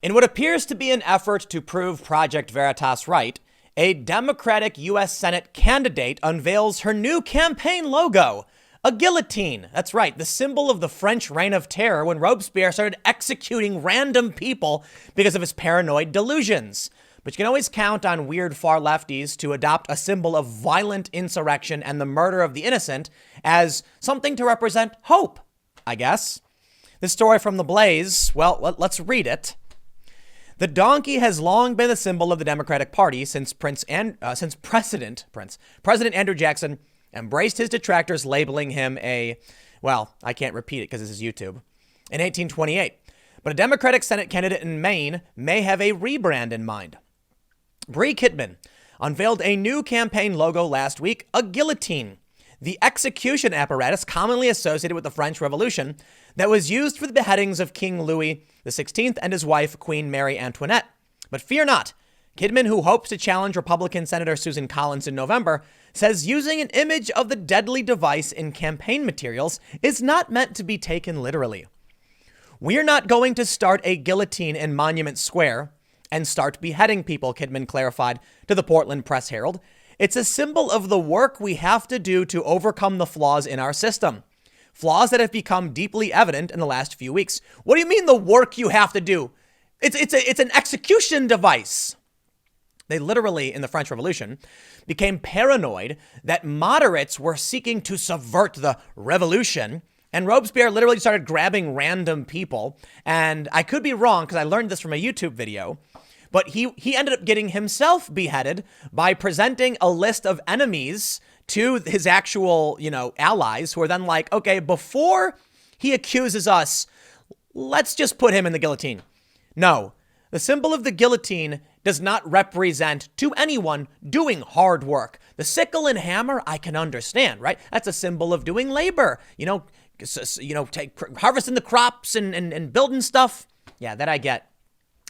In what appears to be an effort to prove Project Veritas right, a Democratic U.S. Senate candidate unveils her new campaign logo, a guillotine. That's right, the symbol of the French Reign of Terror when Robespierre started executing random people because of his paranoid delusions. But you can always count on weird far lefties to adopt a symbol of violent insurrection and the murder of the innocent as something to represent hope, I guess. This story from The Blaze, well, let's read it. The donkey has long been the symbol of the Democratic Party since President Andrew Jackson embraced his detractors, labeling him I can't repeat it because this is YouTube, in 1828. But a Democratic Senate candidate in Maine may have a rebrand in mind. Bree Kidman unveiled a new campaign logo last week, a guillotine, the execution apparatus commonly associated with the French Revolution that was used for the beheadings of King Louis XVI and his wife, Queen Mary Antoinette. But fear not. Kidman, who hopes to challenge Republican Senator Susan Collins in November, says using an image of the deadly device in campaign materials is not meant to be taken literally. We're not going to start a guillotine in Monument Square and start beheading people, Kidman clarified to the Portland Press Herald. It's a symbol of the work we have to do to overcome the flaws in our system. Flaws that have become deeply evident in the last few weeks. What do you mean the work you have to do? It's an execution device. They literally, in the French Revolution, became paranoid that moderates were seeking to subvert the revolution. And Robespierre literally started grabbing random people. And I could be wrong because I learned this from a YouTube video. But he ended up getting himself beheaded by presenting a list of enemies to his actual, allies who are then like, okay, before he accuses us, let's just put him in the guillotine. No, the symbol of the guillotine does not represent to anyone doing hard work. The sickle and hammer, I can understand, right? That's a symbol of doing labor, harvesting the crops and building stuff. Yeah, that I get.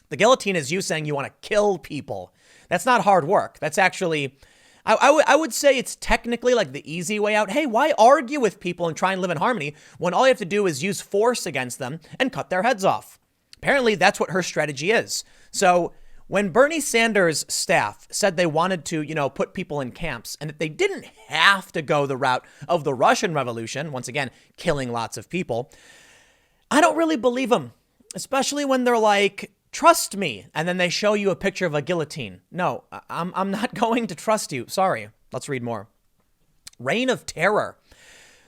The guillotine is you saying you want to kill people. That's not hard work. That's actually, I would say it's technically like the easy way out. Hey, why argue with people and try and live in harmony when all you have to do is use force against them and cut their heads off? Apparently, that's what her strategy is. So when Bernie Sanders' staff said they wanted to, put people in camps and that they didn't have to go the route of the Russian Revolution, once again, killing lots of people, I don't really believe them, especially when they're like, trust me. And then they show you a picture of a guillotine. No, I'm not going to trust you. Sorry. Let's read more. Reign of Terror.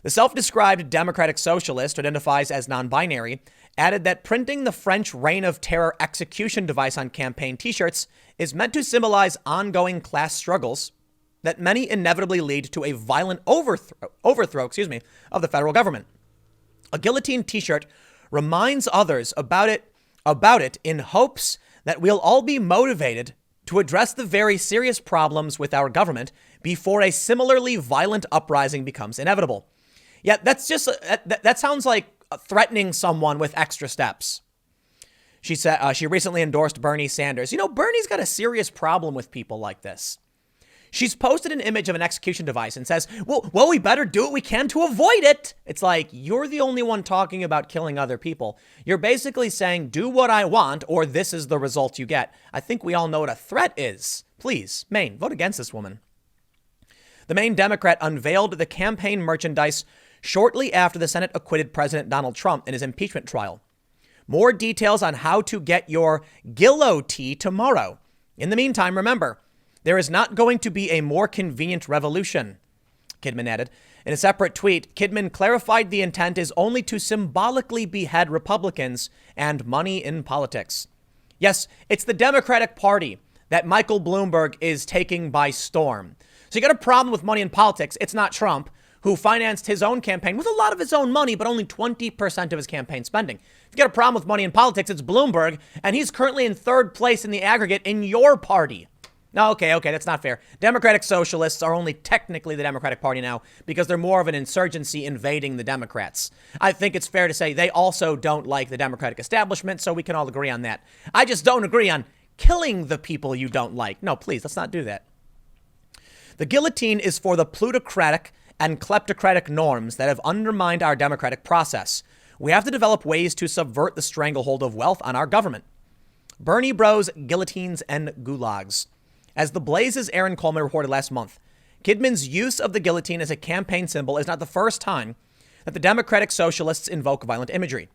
The self-described Democratic Socialist, who identifies as non-binary, added that printing the French Reign of Terror execution device on campaign t-shirts is meant to symbolize ongoing class struggles that many inevitably lead to a violent overthrow of the federal government. A guillotine t-shirt reminds others about it in hopes that we'll all be motivated to address the very serious problems with our government before a similarly violent uprising becomes inevitable. Yet that sounds like threatening someone with extra steps. She said she recently endorsed Bernie Sanders. Bernie's got a serious problem with people like this. She's posted an image of an execution device and says, well, we better do what we can to avoid it. It's like, you're the only one talking about killing other people. You're basically saying, do what I want, or this is the result you get. I think we all know what a threat is. Please, Maine, vote against this woman. The Maine Democrat unveiled the campaign merchandise shortly after the Senate acquitted President Donald Trump in his impeachment trial. More details on how to get your guillotine tomorrow. In the meantime, remember, there is not going to be a more convenient revolution, Kidman added. In a separate tweet, Kidman clarified the intent is only to symbolically behead Republicans and money in politics. Yes, it's the Democratic Party that Michael Bloomberg is taking by storm. So you got a problem with money in politics. It's not Trump, who financed his own campaign with a lot of his own money, but only 20% of his campaign spending. If you got a problem with money in politics, it's Bloomberg, and he's currently in third place in the aggregate in your party. No, okay, that's not fair. Democratic Socialists are only technically the Democratic Party now because they're more of an insurgency invading the Democrats. I think it's fair to say they also don't like the Democratic establishment, so we can all agree on that. I just don't agree on killing the people you don't like. No, please, let's not do that. The guillotine is for the plutocratic and kleptocratic norms that have undermined our democratic process. We have to develop ways to subvert the stranglehold of wealth on our government. Bernie Bros, guillotines, and gulags. As the Blaze's Aaron Coleman reported last month, Kidman's use of the guillotine as a campaign symbol is not the first time that the Democratic Socialists invoke violent imagery.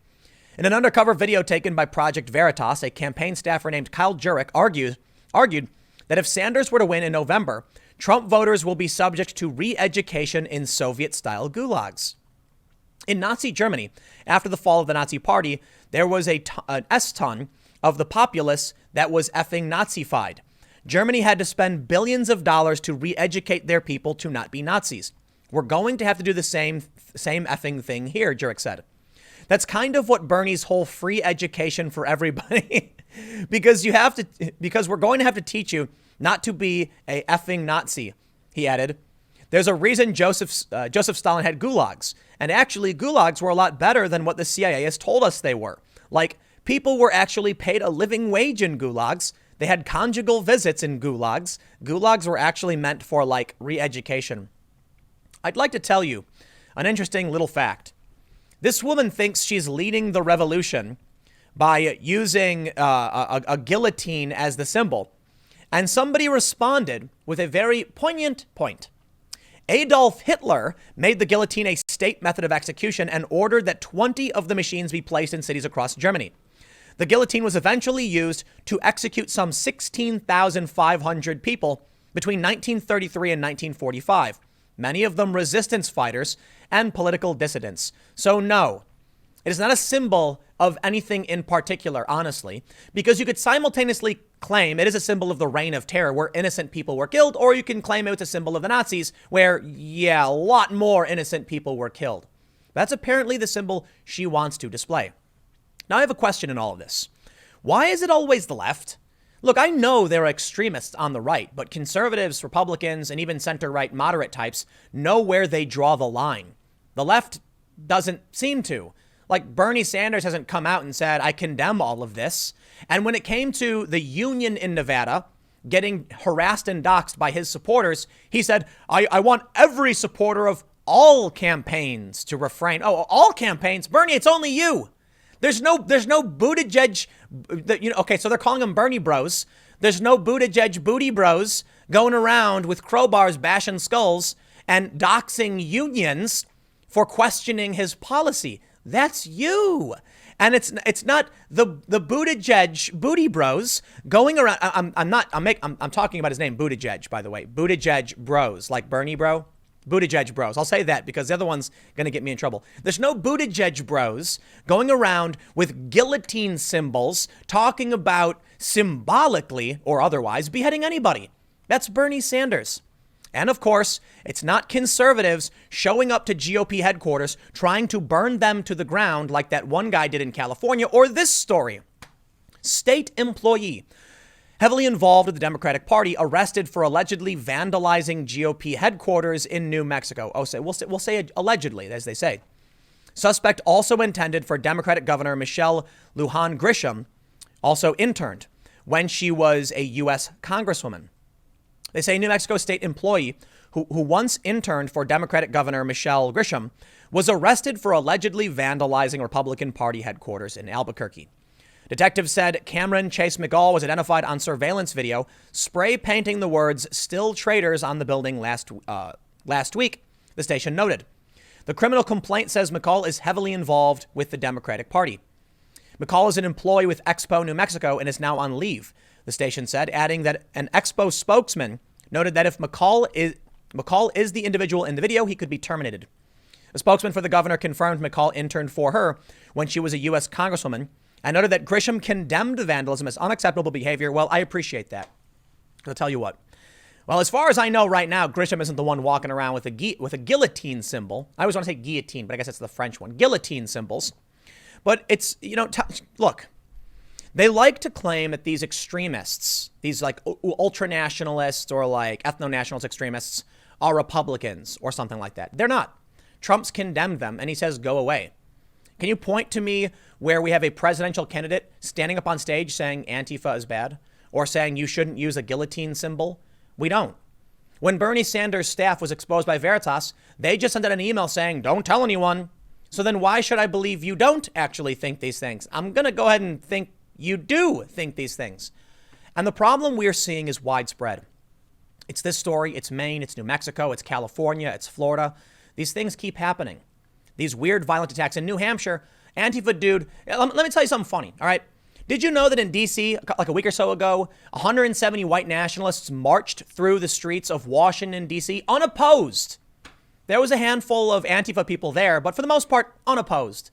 In an undercover video taken by Project Veritas, a campaign staffer named Kyle Jurek argued that if Sanders were to win in November, Trump voters will be subject to re-education in Soviet-style gulags. In Nazi Germany, after the fall of the Nazi Party, there was an S-ton of the populace that was effing Nazified. Germany had to spend billions of dollars to re-educate their people to not be Nazis. We're going to have to do the same effing thing here, Jurek said. That's kind of what Bernie's whole free education for everybody, because we're going to have to teach you not to be a effing Nazi, he added. There's a reason Joseph Stalin had gulags, and actually gulags were a lot better than what the CIA has told us they were. Like, people were actually paid a living wage in gulags. They had conjugal visits in gulags. Gulags were actually meant for, like, re-education. I'd like to tell you an interesting little fact. This woman thinks she's leading the revolution by using a guillotine as the symbol. And somebody responded with a very poignant point. Adolf Hitler made the guillotine a state method of execution and ordered that 20 of the machines be placed in cities across Germany. The guillotine was eventually used to execute some 16,500 people between 1933 and 1945, many of them resistance fighters and political dissidents. So no, it is not a symbol of anything in particular, honestly, because you could simultaneously claim it is a symbol of the reign of terror where innocent people were killed, or you can claim it's a symbol of the Nazis where, yeah, a lot more innocent people were killed. That's apparently the symbol she wants to display. Now, I have a question in all of this. Why is it always the left? Look, I know there are extremists on the right, but conservatives, Republicans, and even center-right moderate types know where they draw the line. The left doesn't seem to. Like, Bernie Sanders hasn't come out and said, I condemn all of this. And when it came to the union in Nevada getting harassed and doxxed by his supporters, he said, I want every supporter of all campaigns to refrain. Oh, all campaigns? Bernie, it's only you. There's no Buttigieg, okay, so they're calling them Bernie bros. There's no Buttigieg booty bros going around with crowbars bashing skulls and doxing unions for questioning his policy. That's you. And it's not the Buttigieg booty bros going around. I'm talking about his name, Buttigieg, by the way. Buttigieg bros, like Bernie bro. Buttigieg bros. I'll say that because the other one's going to get me in trouble. There's no Buttigieg bros going around with guillotine symbols talking about symbolically or otherwise beheading anybody. That's Bernie Sanders. And of course, it's not conservatives showing up to GOP headquarters trying to burn them to the ground like that one guy did in California, or this story. State employee heavily involved with the Democratic Party arrested for allegedly vandalizing GOP headquarters in New Mexico. Oh, we'll say allegedly, as they say. Suspect also intended for Democratic Governor Michelle Lujan Grisham, also interned when she was a U.S. Congresswoman. They say New Mexico state employee who once interned for Democratic Governor Michelle Grisham was arrested for allegedly vandalizing Republican Party headquarters in Albuquerque. Detectives said Cameron Chase McGall was identified on surveillance video, spray painting the words "Still Traitors" on the building last week, the station noted. The criminal complaint says McCall is heavily involved with the Democratic Party. McCall is an employee with Expo New Mexico and is now on leave, the station said, adding that an Expo spokesman noted that if McCall is the individual in the video, he could be terminated. A spokesman for the governor confirmed McCall interned for her when she was a U.S. Congresswoman and noted that Grisham condemned the vandalism as unacceptable behavior. Well, I appreciate that. I'll tell you what. Well, as far as I know right now, Grisham isn't the one walking around with a guillotine symbol. I always want to say guillotine, but I guess it's the French one. Guillotine symbols. But it's, look, they like to claim that these extremists, these like ultra-nationalists or like ethno-nationalist extremists are Republicans or something like that. They're not. Trump's condemned them and he says, go away. Can you point to me where we have a presidential candidate standing up on stage saying Antifa is bad or saying you shouldn't use a guillotine symbol? We don't. When Bernie Sanders' staff was exposed by Veritas, they just sent out an email saying, don't tell anyone. So then why should I believe you don't actually think these things? I'm going to go ahead and think You do think these things. And the problem we are seeing is widespread. It's this story. It's Maine. It's New Mexico. It's California. It's Florida. These things keep happening. These weird violent attacks. In New Hampshire, Antifa dude, let me tell you something funny, all right? Did you know that in D.C., like a week or so ago, 170 white nationalists marched through the streets of Washington, D.C. unopposed? There was a handful of Antifa people there, but for the most part, unopposed.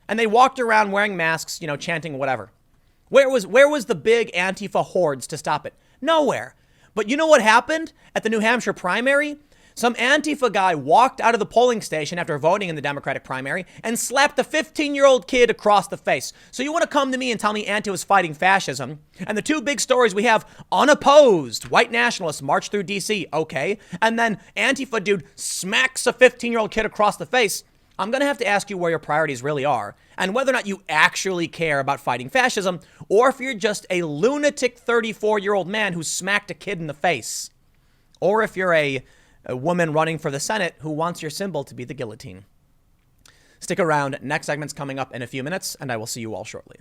And they walked around wearing masks, chanting whatever. Where was the big Antifa hordes to stop it? Nowhere. But you know what happened at the New Hampshire primary? Some Antifa guy walked out of the polling station after voting in the Democratic primary and slapped a 15-year-old kid across the face. So you want to come to me and tell me Antifa was fighting fascism? And the two big stories we have, unopposed white nationalists march through D.C., okay, and then Antifa dude smacks a 15-year-old kid across the face. I'm going to have to ask you where your priorities really are and whether or not you actually care about fighting fascism or if you're just a lunatic 34-year-old man who smacked a kid in the face. Or if you're a woman running for the Senate who wants your symbol to be the guillotine. Stick around. Next segment's coming up in a few minutes, and I will see you all shortly.